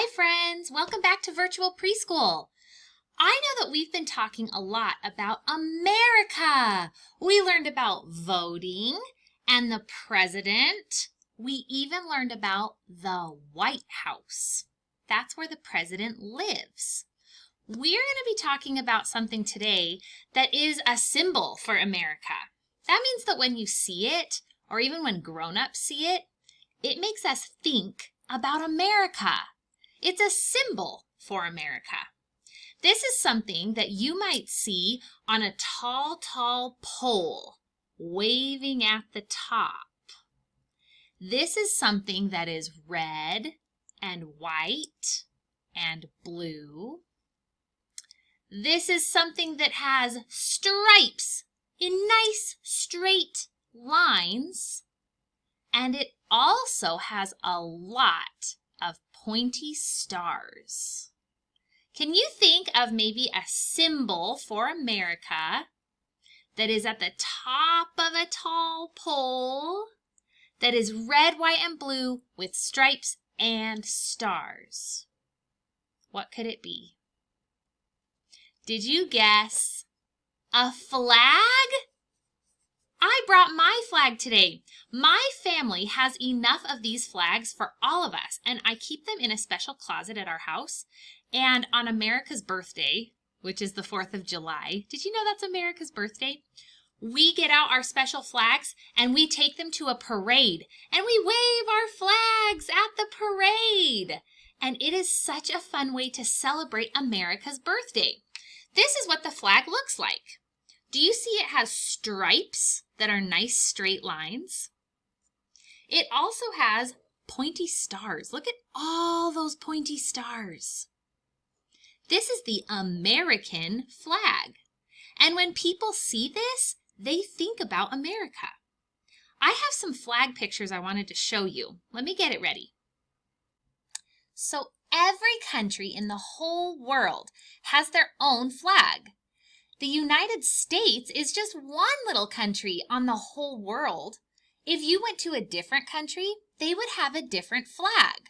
Hi friends, welcome back to Virtual Preschool. I know that we've been talking a lot about America. We learned about voting and the president. We even learned about the White House. That's where the president lives. We're going to be talking about something today that is a symbol for America. That means that when you see it, or even when grown-ups see it, it makes us think about America. It's a symbol for America. This is something that you might see on a tall pole waving at the top. This is something that is red and white and blue. This is something that has stripes in nice straight lines. And it also has a lot of pointy stars. Can you think of maybe a symbol for America that is at the top of a tall pole that is red, white, and blue with stripes and stars? What could it be? Did you guess a flag? I brought my flag today. My family has enough of these flags for all of us, and I keep them in a special closet at our house. And on America's birthday, which is the 4th of July, did you know that's America's birthday? We get out our special flags and we take them to a parade, and we wave our flags at the parade. And it is such a fun way to celebrate America's birthday. This is what the flag looks like. Do you see it has stripes that are nice straight lines? It also has pointy stars. Look at all those pointy stars. This is the American flag. And when people see this, they think about America. I have some flag pictures I wanted to show you. Let me get it ready. So every country in the whole world has their own flag. The United States is just one little country on the whole world. If you went to a different country, they would have a different flag.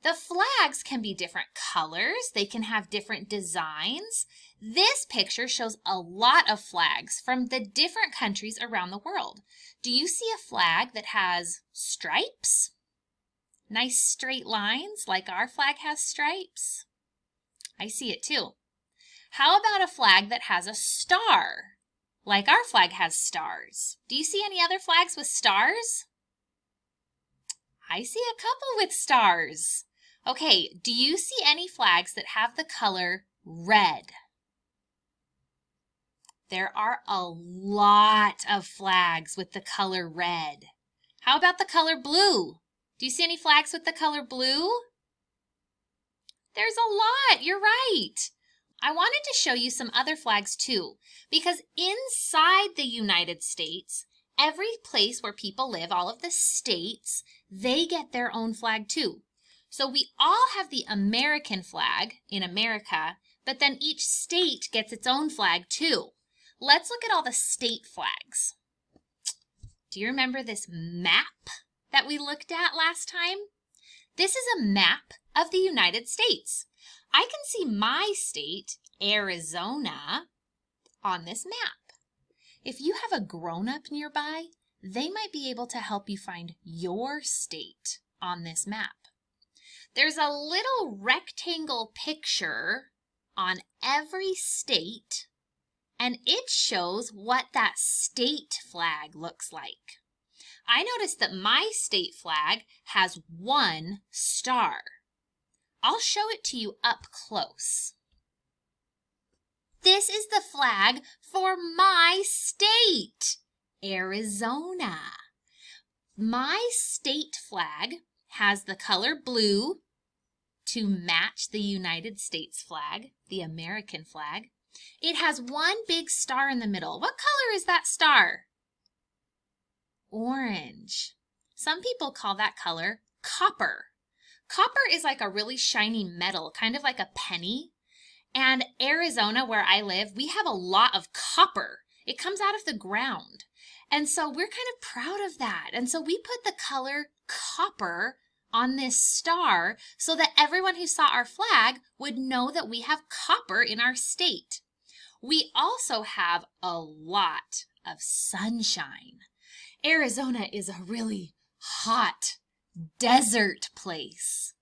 The flags can be different colors. They can have different designs. This picture shows a lot of flags from the different countries around the world. Do you see a flag that has stripes? Nice straight lines like our flag has stripes? I see it too. How about a flag that has a star, like our flag has stars? Do you see any other flags with stars? I see a couple with stars. Okay, do you see any flags that have the color red? There are a lot of flags with the color red. How about the color blue? Do you see any flags with the color blue? There's a lot, you're right. I wanted to show you some other flags too, because inside the United States, every place where people live, all of the states, they get their own flag too. So we all have the American flag in America, but then each state gets its own flag too. Let's look at all the state flags. Do you remember this map that we looked at last time? This is a map of the United States. I can see my state, Arizona, on this map. If you have a grown-up nearby, they might be able to help you find your state on this map. There's a little rectangle picture on every state, and it shows what that state flag looks like. I noticed that my state flag has one star. I'll show it to you up close. This is the flag for my state, Arizona. My state flag has the color blue to match the United States flag, the American flag. It has one big star in the middle. What color is that star? Orange. Some people call that color copper. Copper is like a really shiny metal, kind of like a penny. And Arizona, where I live, we have a lot of copper. It comes out of the ground. And so we're kind of proud of that. And so we put the color copper on this star so that everyone who saw our flag would know that we have copper in our state. We also have a lot of sunshine. Arizona is a really hot desert place.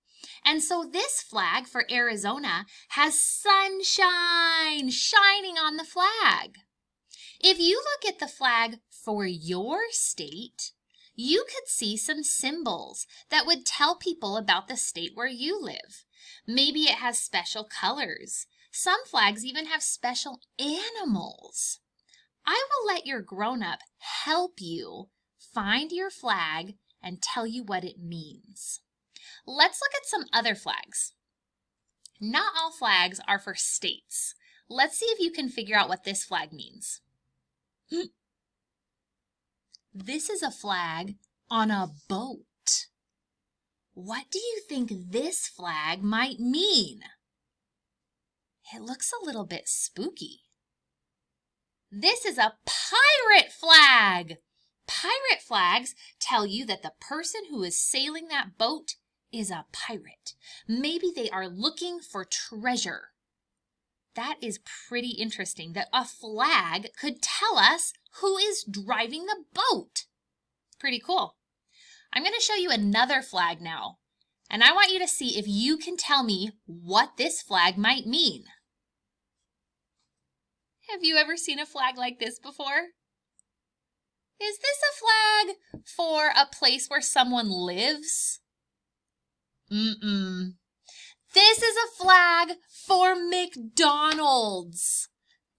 And so this flag for Arizona has sunshine shining on the flag. If you look at the flag for your state, you could see some symbols that would tell people about the state where you live. Maybe it has special colors. Some flags even have special animals. I will let your grown-up help you find your flag and tell you what it means. Let's look at some other flags. Not all flags are for states. Let's see if you can figure out what this flag means. This is a flag on a boat. What do you think this flag might mean? It looks a little bit spooky. This is a pirate flag. Pirate flags tell you that the person who is sailing that boat is a pirate. Maybe they are looking for treasure. That is pretty interesting that a flag could tell us who is driving the boat. Pretty cool. I'm going to show you another flag now, and I want you to see if you can tell me what this flag might mean. Have you ever seen a flag like this before? Is this a flag for a place where someone lives? This is a flag for McDonald's.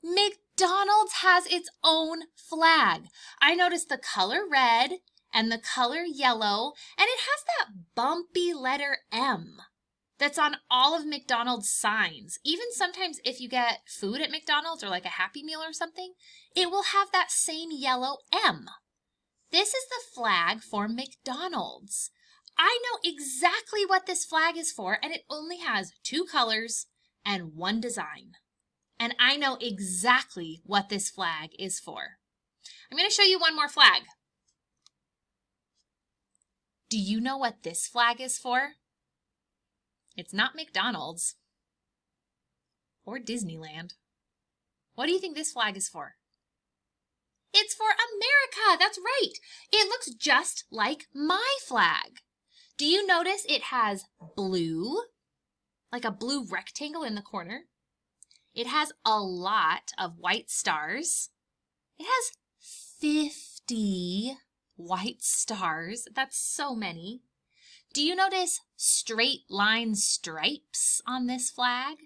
McDonald's has its own flag. I noticed the color red and the color yellow, and it has that bumpy letter M that's on all of McDonald's signs. Even sometimes if you get food at McDonald's or like a Happy Meal or something, it will have that same yellow M. This is the flag for McDonald's. I know exactly what this flag is for, and it only has 2 colors and 1 design. And I know exactly what this flag is for. I'm going to show you one more flag. Do you know what this flag is for? It's not McDonald's or Disneyland. What do you think this flag is for? It's for America. That's right. It looks just like my flag. Do you notice it has blue, like a blue rectangle in the corner? It has a lot of white stars. It has 50 white stars. That's so many. Do you notice straight line stripes on this flag?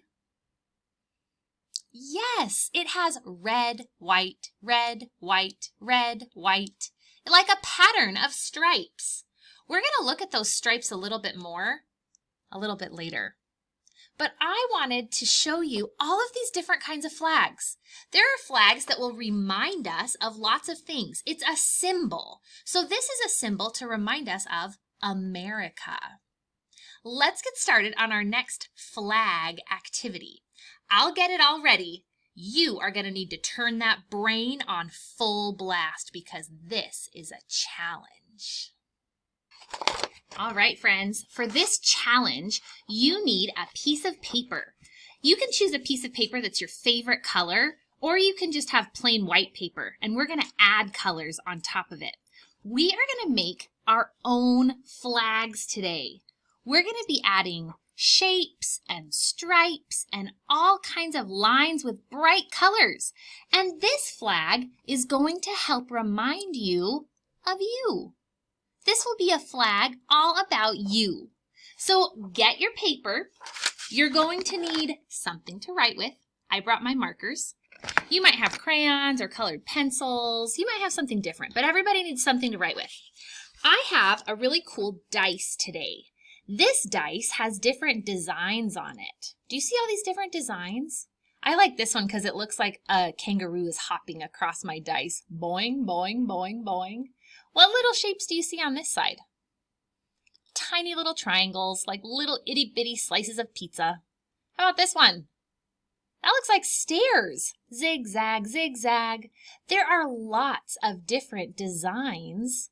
Yes, it has red, white, red, white, red, white, like a pattern of stripes. We're going to look at those stripes a little bit more a little bit later. But I wanted to show you all of these different kinds of flags. There are flags that will remind us of lots of things. It's a symbol. So this is a symbol to remind us of America. Let's get started on our next flag activity. I'll get it all ready. You are going to need to turn that brain on full blast because this is a challenge. All right, friends, for this challenge, you need a piece of paper. You can choose a piece of paper that's your favorite color, or you can just have plain white paper, and we're going to add colors on top of it. We are going to make our own flags today. We're going to be adding shapes and stripes and all kinds of lines with bright colors. And this flag is going to help remind you of you. This will be a flag all about you. So get your paper. You're going to need something to write with. I brought my markers. You might have crayons or colored pencils. You might have something different, but everybody needs something to write with. I have a really cool dice today. This dice has different designs on it. Do you see all these different designs? I like this one because it looks like a kangaroo is hopping across my dice. Boing, boing, boing, boing. What little shapes do you see on this side? Tiny little triangles, like little itty-bitty slices of pizza. How about this one? That looks like stairs. Zigzag, zigzag. There are lots of different designs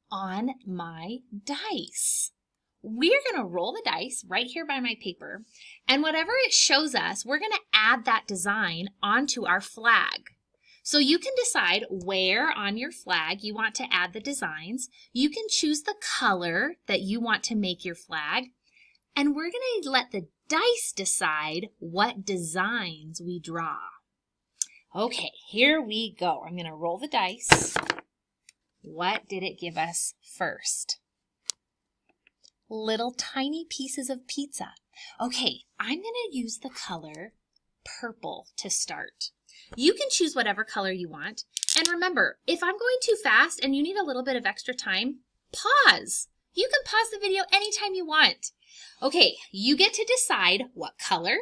on my dice. we're going to roll the dice right here by my paper, and whatever it shows us, we're going to add that design onto our flag. So you can decide where on your flag you want to add the designs. You can choose the color that you want to make your flag, and we're going to let the dice decide what designs we draw. Okay, here we go. I'm going to roll the dice. What did it give us first? Little tiny pieces of pizza. Okay, I'm going to use the color purple to start. You can choose whatever color you want. And remember, if I'm going too fast and you need a little bit of extra time, pause. You can pause the video anytime you want. Okay, you get to decide what color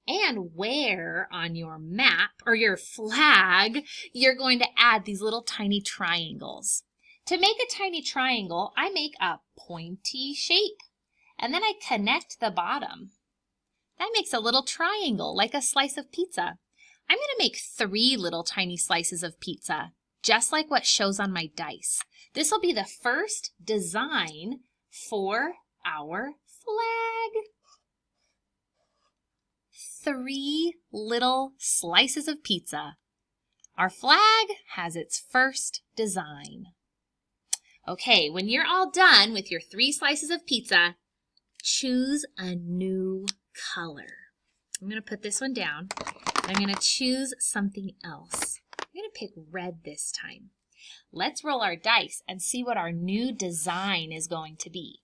and where on your map or your flag you're going to add these little tiny triangles. To make a tiny triangle, I make a pointy shape, and then I connect the bottom. That makes a little triangle, like a slice of pizza. I'm going to make 3 little tiny slices of pizza, just like what shows on my dice. This will be the first design for our flag. 3 little slices of pizza. Our flag has its first design. Okay, when you're all done with your 3 slices of pizza, choose a new color. I'm going to put this one down. I'm going to choose something else. I'm going to pick red this time. Let's roll our dice and see what our new design is going to be.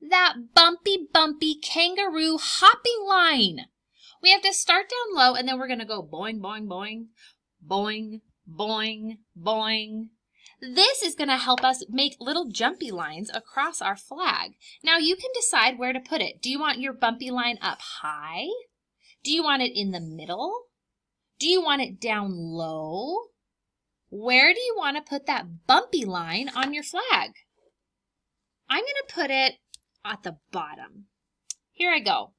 That bumpy kangaroo hopping line. We have to start down low, and then we're going to go boing, boing, boing, boing, boing, boing. This is going to help us make little jumpy lines across our flag. Now you can decide where to put it. Do you want your bumpy line up high? Do you want it in the middle? Do you want it down low? Where do you want to put that bumpy line on your flag? I'm going to put it at the bottom. Here I go.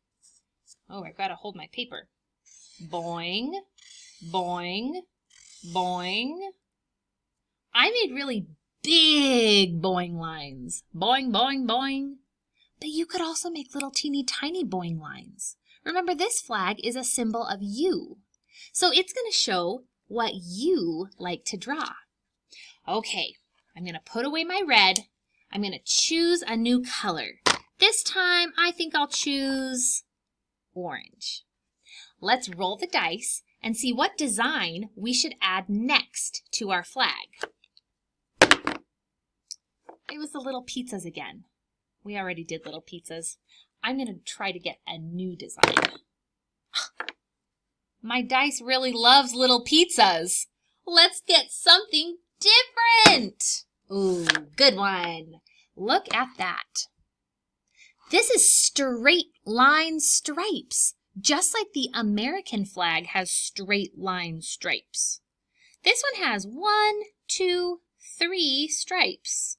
Oh, I've got to hold my paper. Boing, boing, boing. I made really big boing lines. Boing, boing, boing. But you could also make little teeny tiny boing lines. Remember, this flag is a symbol of you. So it's going to show what you like to draw. Okay, I'm going to put away my red. I'm going to choose a new color. This time, I think I'll choose orange. Let's roll the dice and see what design we should add next to our flag. It was the little pizzas again. We already did little pizzas. I'm going to try to get a new design. My dice really loves little pizzas. Let's get something different. Ooh, good one. Look at that. This is straight line stripes, just like the American flag has straight line stripes. This one has 1, 2, 3 stripes.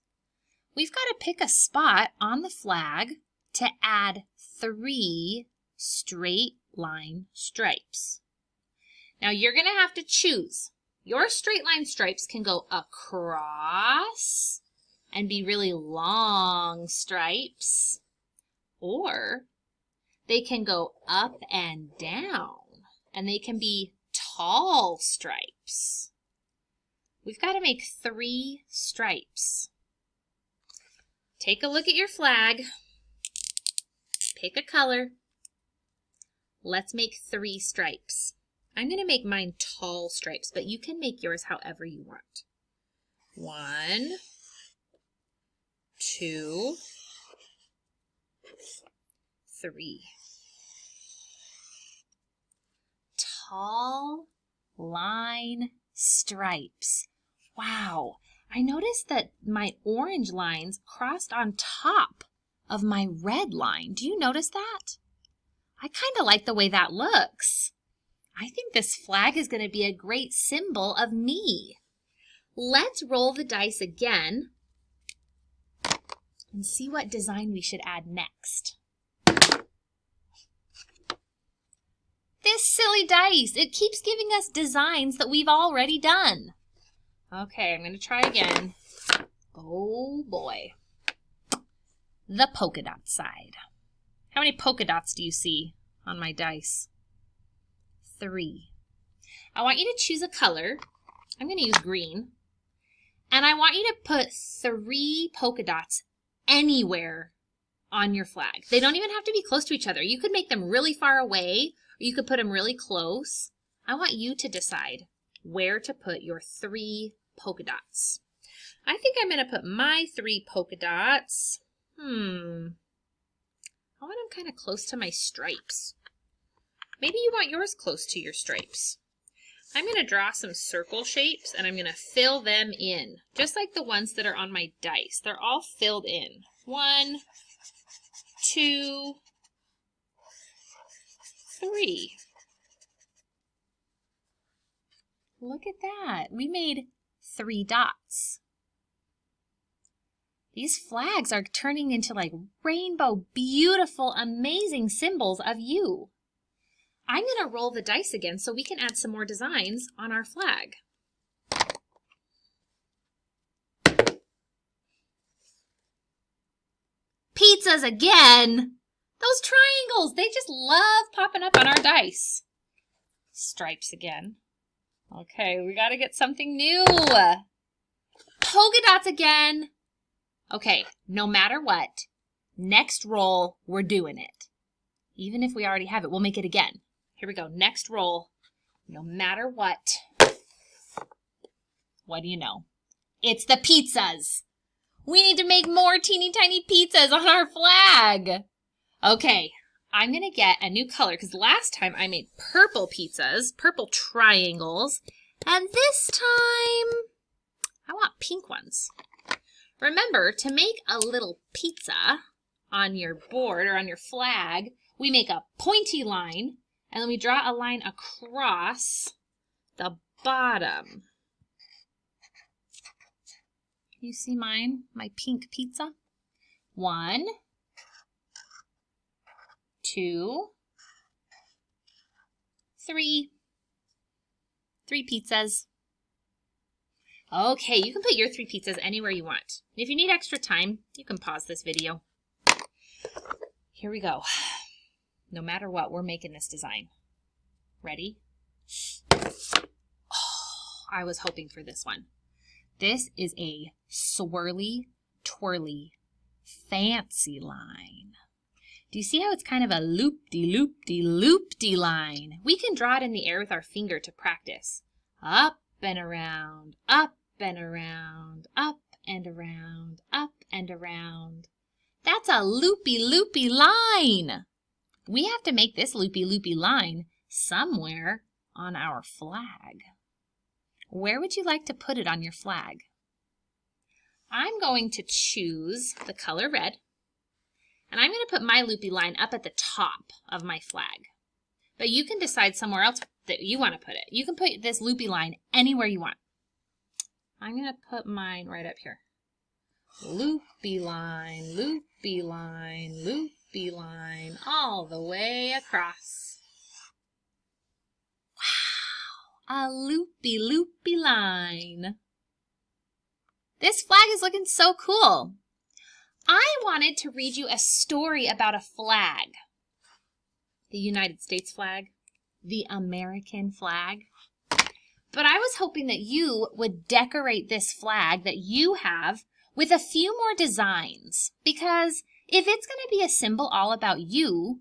We've got to pick a spot on the flag to add 3 straight line stripes. Now you're going to have to choose. Your straight line stripes can go across and be really long stripes, or they can go up and down, and they can be tall stripes. We've got to make 3 stripes. Take a look at your flag. Pick a color. Let's make 3 stripes. I'm going to make mine tall stripes, but you can make yours however you want. 1, 2, 3. Tall line stripes. Wow, I noticed that my orange lines crossed on top of my red line. Do you notice that? I kind of like the way that looks. I think this flag is going to be a great symbol of me. Let's roll the dice again and see what design we should add next. This silly dice, it keeps giving us designs that we've already done. Okay, I'm going to try again. Oh boy. The polka dot side. How many polka dots do you see on my dice? 3. I want you to choose a color. I'm going to use green. And I want you to put 3 polka dots anywhere on your flag. They don't even have to be close to each other. You could make them really far away, or you could put them really close. I want you to decide where to put your 3 polka dots. I think I'm going to put my 3 polka dots. I want them kind of close to my stripes. Maybe you want yours close to your stripes. I'm going to draw some circle shapes and I'm going to fill them in, just like the ones that are on my dice. They're all filled in. 1, 2, 3. Look at that. We made 3 dots. These flags are turning into like rainbow, beautiful, amazing symbols of you. I'm going to roll the dice again so we can add some more designs on our flag. Pizzas again! Those triangles, they just love popping up on our dice. Stripes again. Okay, we got to get something new. Polka dots again. Okay, no matter what, next roll, we're doing it. Even if we already have it, we'll make it again. Here we go, next roll. No matter what do you know? It's the pizzas. We need to make more teeny tiny pizzas on our flag. Okay, I'm going to get a new color because last time I made purple pizzas, purple triangles, and this time I want pink ones. Remember, to make a little pizza on your board or on your flag, we make a pointy line and then we draw a line across the bottom. You see mine, my pink pizza? 1, 2, 3. 3 pizzas. Okay, you can put your 3 pizzas anywhere you want. If you need extra time, you can pause this video. Here we go. No matter what, we're making this design. Ready? Oh, I was hoping for this one. This is a swirly, twirly, fancy line. Do you see how it's kind of a loop-de-loop-de-loop-de line? We can draw it in the air with our finger to practice. Up and around, up and around, up and around, up and around. That's a loopy-loopy line. We have to make this loopy-loopy line somewhere on our flag. Where would you like to put it on your flag? I'm going to choose the color red, and I'm going to put my loopy line up at the top of my flag. But you can decide somewhere else that you want to put it. You can put this loopy line anywhere you want. I'm going to put mine right up here. Loopy line, loopy line, loopy line, all the way across. Wow, a loopy, loopy line. This flag is looking so cool. I wanted to read you a story about a flag. The United States flag, the American flag. But I was hoping that you would decorate this flag that you have with a few more designs, because if it's going to be a symbol all about you,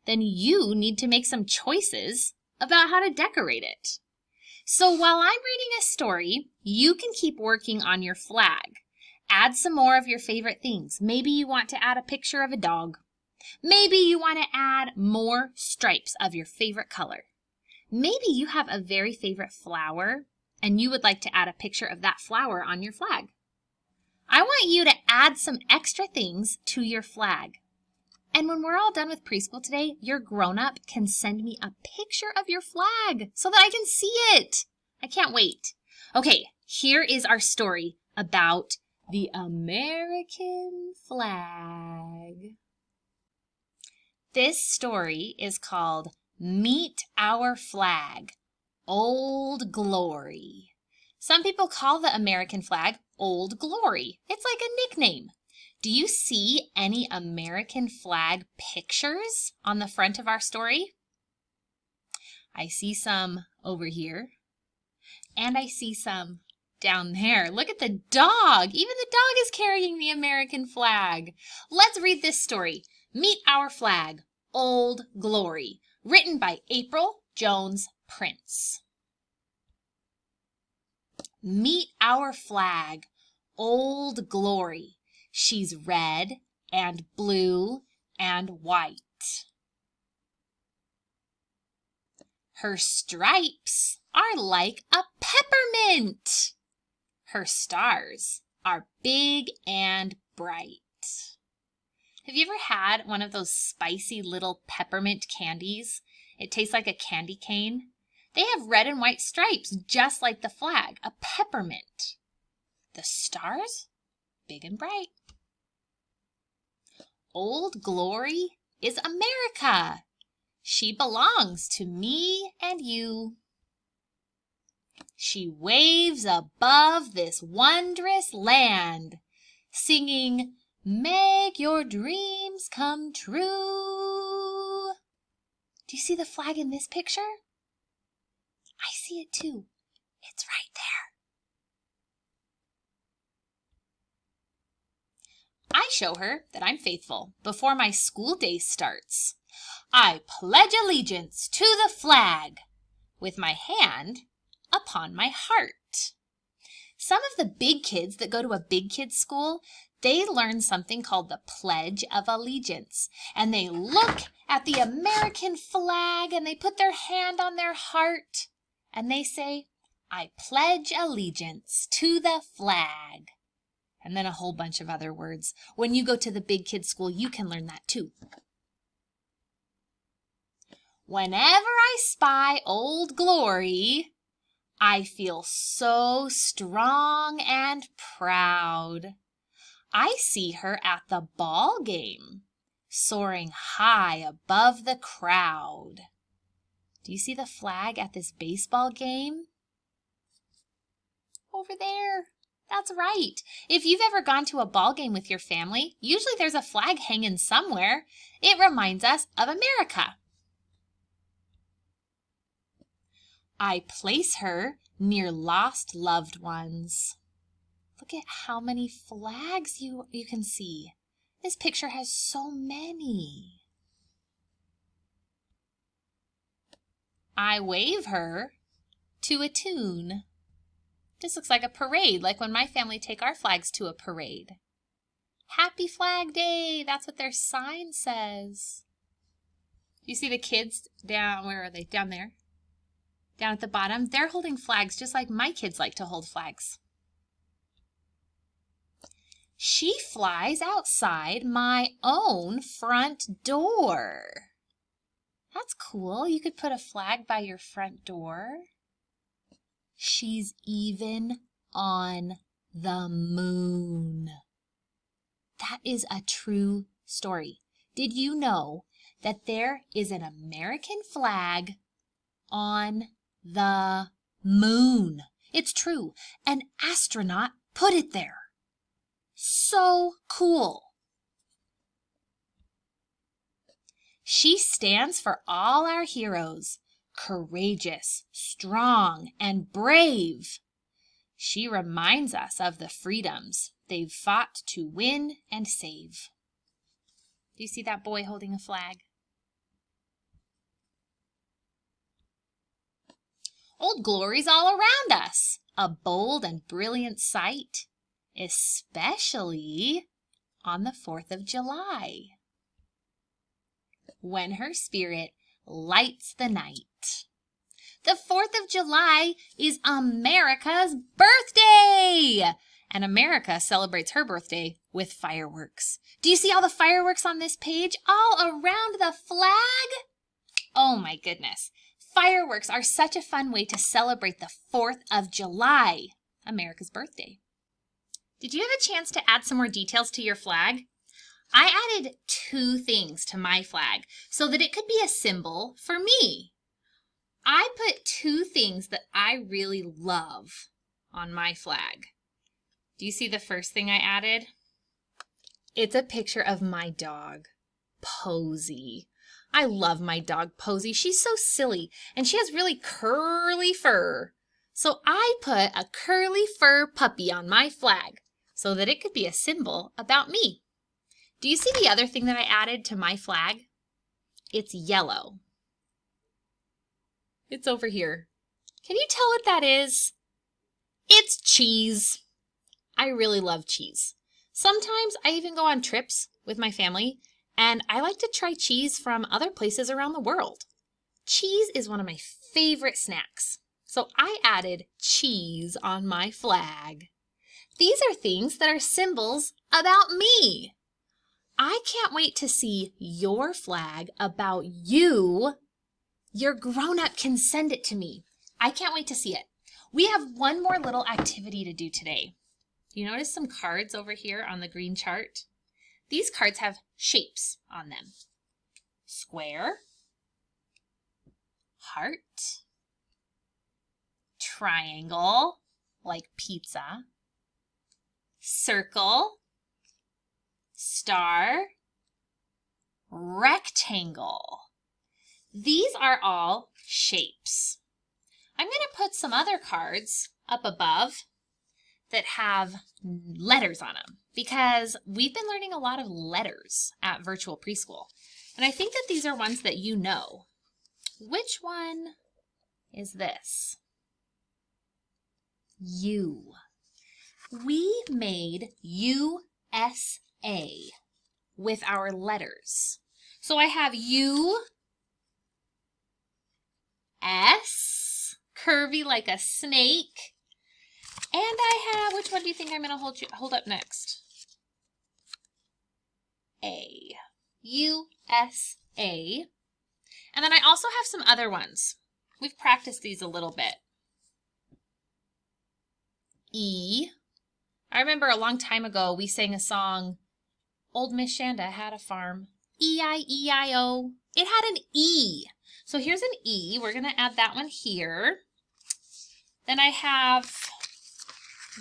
then you need to make some choices about how to decorate it. So while I'm reading a story, you can keep working on your flag. Add some more of your favorite things. Maybe you want to add a picture of a dog. Maybe you want to add more stripes of your favorite color. Maybe you have a very favorite flower and you would like to add a picture of that flower on your flag. I want you to add some extra things to your flag. And when we're all done with preschool today, your grown-up can send me a picture of your flag so that I can see it. I can't wait. Okay, here is our story about the American flag. This story is called Meet Our Flag, Old Glory. Some people call the American flag Old Glory. It's like a nickname. Do you see any American flag pictures on the front of our story? I see some over here, and I see some down there. Look at the dog. Even the dog is carrying the American flag. Let's read this story. Meet Our Flag, Old Glory, written by April Jones Prince. Meet our flag, Old Glory. She's red and blue and white. Her stripes are like a peppermint. Her stars are big and bright. Have you ever had one of those spicy little peppermint candies? It tastes like a candy cane. They have red and white stripes, just like the flag, a peppermint. The stars, big and bright. Old Glory is America. She belongs to me and you. She waves above this wondrous land, singing, "Make your dreams come true." Do you see the flag in this picture? I see it too. It's right there. I show her that I'm faithful before my school day starts. I pledge allegiance to the flag with my hand upon my heart. Some of the big kids that go to a big kids school, they learn something called the Pledge of Allegiance. And they look at the American flag and they put their hand on their heart and they say, "I pledge allegiance to the flag." And then a whole bunch of other words. When you go to the big kids school, you can learn that too. Whenever I spy Old Glory, I feel so strong and proud. I see her at the ball game, soaring high above the crowd. Do you see the flag at this baseball game? Over there. That's right. If you've ever gone to a ball game with your family, usually there's a flag hanging somewhere. It reminds us of America. I place her near lost loved ones. Look at how many flags you can see. This picture has so many. I wave her to a tune. This looks like a parade, like when my family take our flags to a parade. Happy Flag Day, that's what their sign says. You see the kids down, where are they? Down there. Down at the bottom, they're holding flags just like my kids like to hold flags. She flies outside my own front door. That's cool. You could put a flag by your front door. She's even on the moon. That is a true story. Did you know that there is an American flag on the moon? It's true. An astronaut put it there. So cool. She stands for all our heroes. Courageous, strong, and brave. She reminds us of the freedoms they've fought to win and save. Do you see that boy holding a flag? Old Glory's all around us, a bold and brilliant sight, especially on the 4th of July, when her spirit lights the night. The 4th of July is America's birthday, and America celebrates her birthday with fireworks. Do you see all the fireworks on this page all around the flag? Oh my goodness. Fireworks are such a fun way to celebrate the 4th of July, America's birthday. Did you have a chance to add some more details to your flag? I added 2 things to my flag so that it could be a symbol for me. I put 2 things that I really love on my flag. Do you see the first thing I added? It's a picture of my dog, Posy. I love my dog, Posy. She's so silly, and she has really curly fur. So I put a curly fur puppy on my flag so that it could be a symbol about me. Do you see the other thing that I added to my flag? It's yellow. It's over here. Can you tell what that is? It's cheese. I really love cheese. Sometimes I even go on trips with my family, and I like to try cheese from other places around the world. Cheese is one of my favorite snacks, so I added cheese on my flag. These are things that are symbols about me. I can't wait to see your flag about you. Your grown-up can send it to me. I can't wait to see it. We have one more little activity to do today. You notice some cards over here on the green chart? These cards have shapes on them. Square, heart, triangle, like pizza, circle, star, rectangle. These are all shapes. I'm going to put some other cards up above that have letters on them because we've been learning a lot of letters at Virtual Preschool. And I think that these are ones that you know. Which one is this? U. We made USA with our letters. So I have U, S, curvy like a snake, and I have, which one do you think I'm going to hold up next? A. USA. And then I also have some other ones. We've practiced these a little bit. E. I remember a long time ago we sang a song, Old Miss Shanda had a farm. E-I-E-I-O. It had an E. So here's an E. We're going to add that one here. Then I have,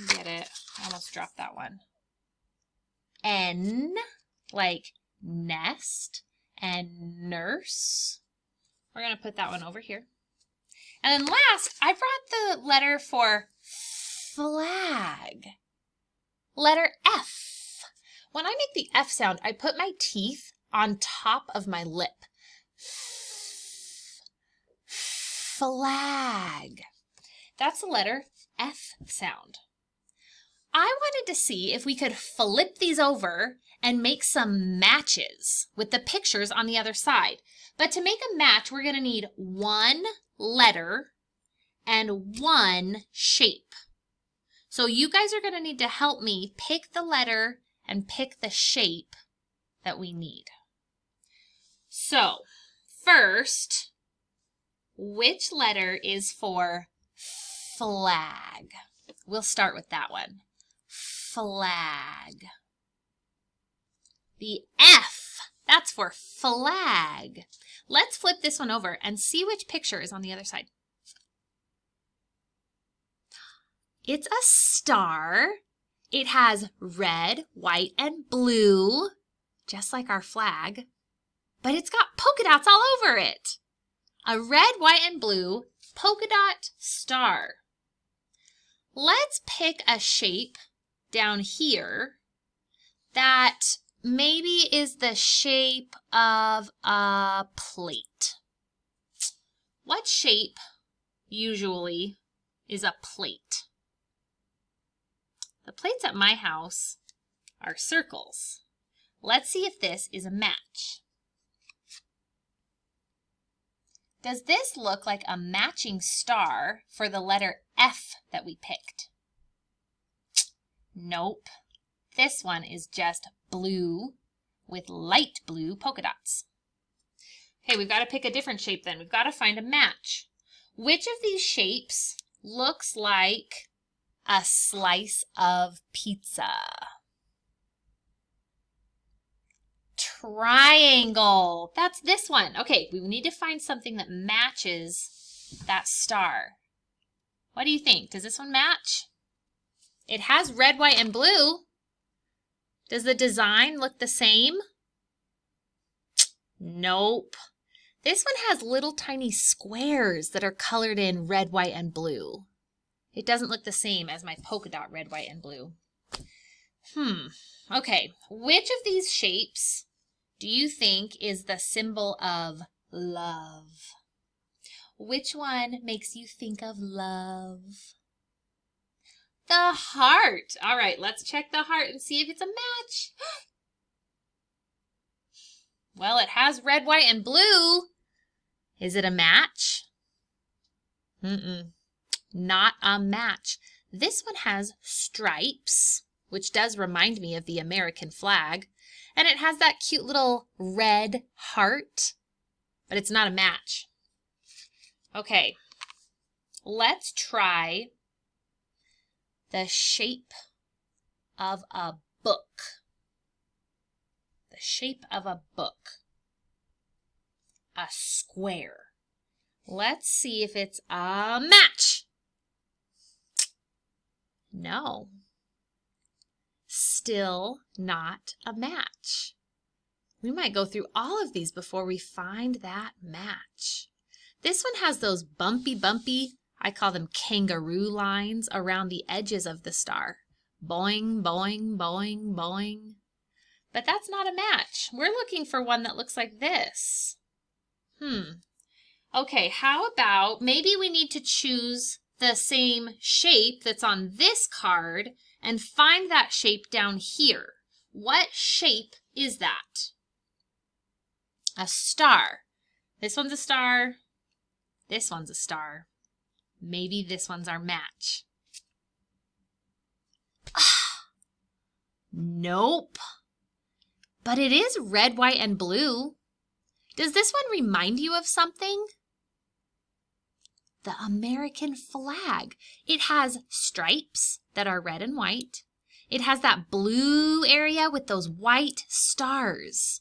get it, I almost dropped that one. N, like nest and nurse. We're going to put that one over here. And then last, I brought the letter for flag. Letter F. When I make the F sound, I put my teeth on top of my lip. Flag. That's the letter F sound. I wanted to see if we could flip these over and make some matches with the pictures on the other side. But to make a match, we're going to need one letter and one shape. So you guys are going to need to help me pick the letter and pick the shape that we need. So first, which letter is for flag? We'll start with that one. Flag. The F, that's for flag. Let's flip this one over and see which picture is on the other side. It's a star. It has red, white, and blue, just like our flag, but it's got polka dots all over it. A red, white, and blue polka dot star. Let's pick a shape down here that maybe is the shape of a plate. What shape usually is a plate? The plates at my house are circles. Let's see if this is a match. Does this look like a matching star for the letter F that we picked? Nope. This one is just blue with light blue polka dots. Okay, we've got to pick a different shape then. We've got to find a match. Which of these shapes looks like a slice of pizza? Triangle. That's this one. Okay, we need to find something that matches that star. What do you think? Does this one match? It has red, white, and blue. Does the design look the same? Nope. This one has little tiny squares that are colored in red, white, and blue. It doesn't look the same as my polka dot red, white, and blue. Okay, which of these shapes do you think is the symbol of love? Which one makes you think of love? The heart. All right, let's check the heart and see if it's a match. Well, it has red, white, and blue. Is it a match? Not a match. This one has stripes, which does remind me of the American flag. And it has that cute little red heart, but it's not a match. Okay, let's try the shape of a book. The shape of a book. A square. Let's see if it's a match. No. Still not a match. We might go through all of these before we find that match. This one has those bumpy, I call them kangaroo lines around the edges of the star. Boing, boing, boing, boing. But that's not a match. We're looking for one that looks like this. Okay, how about maybe we need to choose the same shape that's on this card and find that shape down here. What shape is that? A star. This one's a star. This one's a star. Maybe this one's our match. Nope. But it is red, white, and blue. Does this one remind you of something? The American flag. It has stripes that are red and white. It has that blue area with those white stars.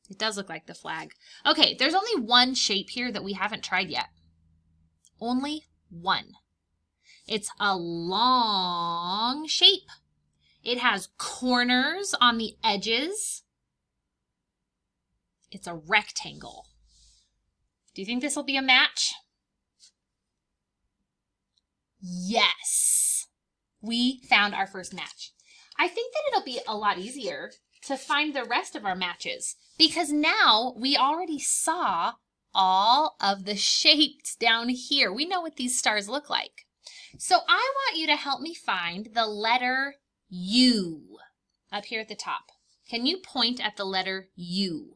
It does look like the flag. Okay, there's only one shape here that we haven't tried yet. Only one. It's a long shape. It has corners on the edges. It's a rectangle. Do you think this will be a match? Yes. We found our first match. I think that it'll be a lot easier to find the rest of our matches because now we already saw all of the shapes down here. We know what these stars look like. So I want you to help me find the letter U up here at the top. Can you point at the letter U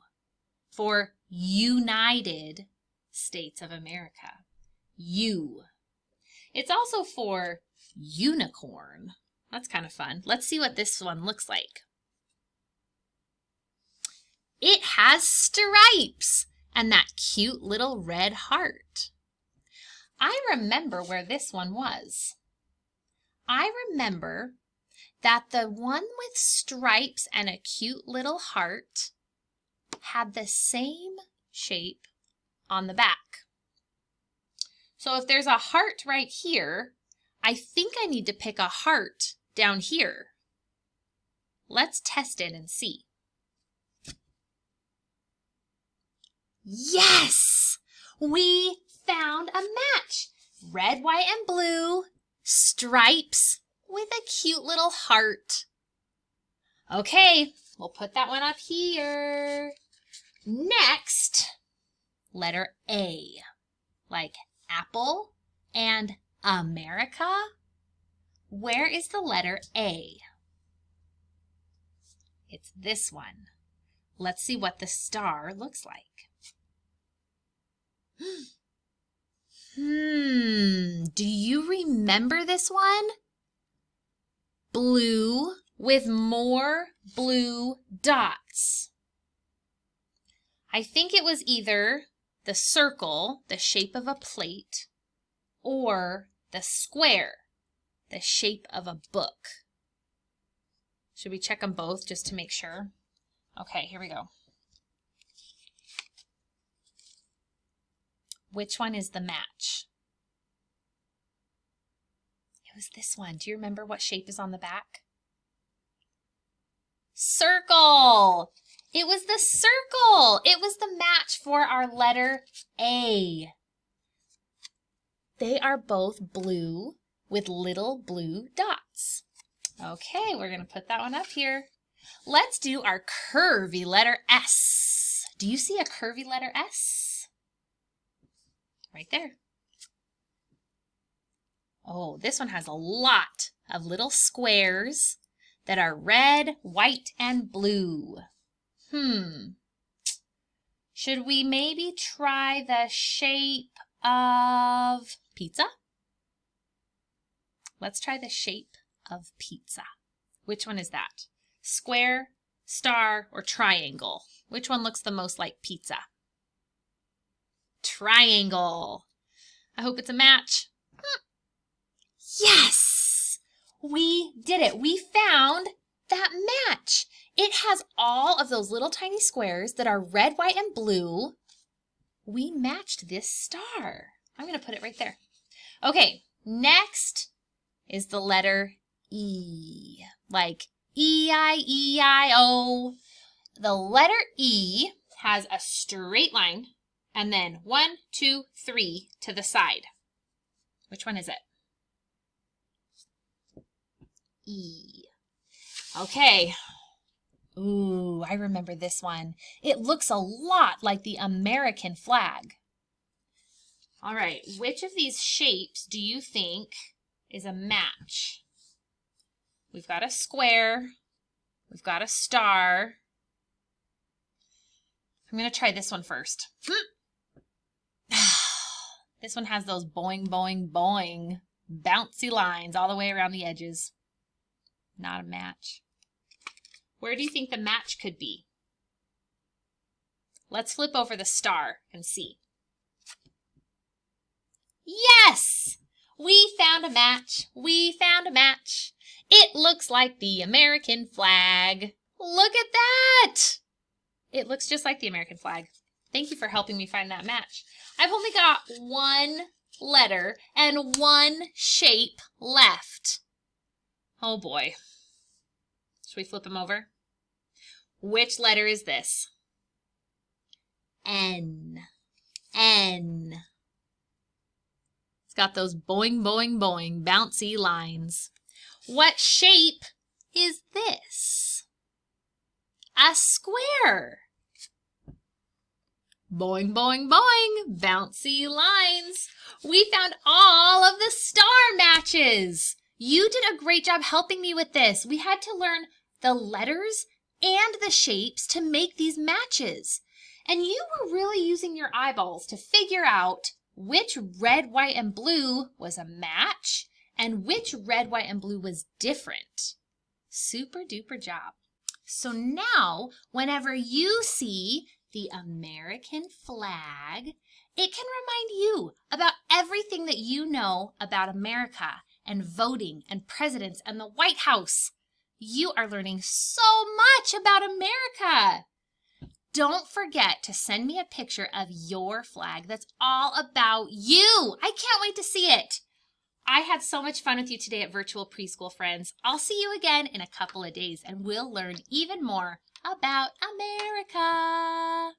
for United States of America? U. It's also for unicorn. That's kind of fun. Let's see what this one looks like. It has stripes and that cute little red heart. I remember where this one was. I remember that the one with stripes and a cute little heart had the same shape on the back. So if there's a heart right here, I think I need to pick a heart down here. Let's test it and see. Yes! We found a match. Red, white, and blue, stripes with a cute little heart. Okay, we'll put that one up here. Next, letter A, like apple and America. Where is the letter A? It's this one. Let's see what the star looks like. Do you remember this one? Blue with more blue dots. I think it was either the circle, the shape of a plate, or the square, the shape of a book. Should we check them both just to make sure? Okay, here we go. Which one is the match? It was was this one? Do you remember what shape is on the back? Circle. It was the circle. It was the match for our letter A. They are both blue with little blue dots. Okay, we're going to put that one up here. Let's do our curvy letter S. Do you see a curvy letter S? Right there. Oh, this one has a lot of little squares that are red, white, and blue. Should we maybe try the shape of pizza? Let's try the shape of pizza. Which one is that? Square, star, or triangle? Which one looks the most like pizza? Triangle. I hope it's a match. Yes! We did it. We found that match. It has all of those little tiny squares that are red, white, and blue. We matched this star. I'm going to put it right there. Okay, next is the letter E, like E-I-E-I-O. The letter E has a straight line and then 1, 2, 3 to the side. Which one is it? E. Okay. Ooh, I remember this one. It looks a lot like the American flag. All right, which of these shapes do you think is a match? We've got a square. We've got a star. I'm going to try this one first. This one has those boing, boing, boing, bouncy lines all the way around the edges. Not a match. Where do you think the match could be? Let's flip over the star and see. Yes! We found a match. We found a match. It looks like the American flag. Look at that! It looks just like the American flag. Thank you for helping me find that match. I've only got one letter and one shape left. Oh boy. Should we flip them over? Which letter is this? N. N. It's got those boing, boing, boing, bouncy lines. What shape is this? A square. Boing, boing, boing, bouncy lines. We found all of the star matches. You did a great job helping me with this. We had to learn the letters and the shapes to make these matches. And you were really using your eyeballs to figure out which red, white, and blue was a match and which red, white, and blue was different. Super duper job. So now, whenever you see the American flag, it can remind you about everything that you know about America and voting and presidents and the White House. You are learning so much about America. Don't forget to send me a picture of your flag that's all about you. I can't wait to see it. I had so much fun with you today at Virtual Preschool, friends. I'll see you again in a couple of days and we'll learn even more about America.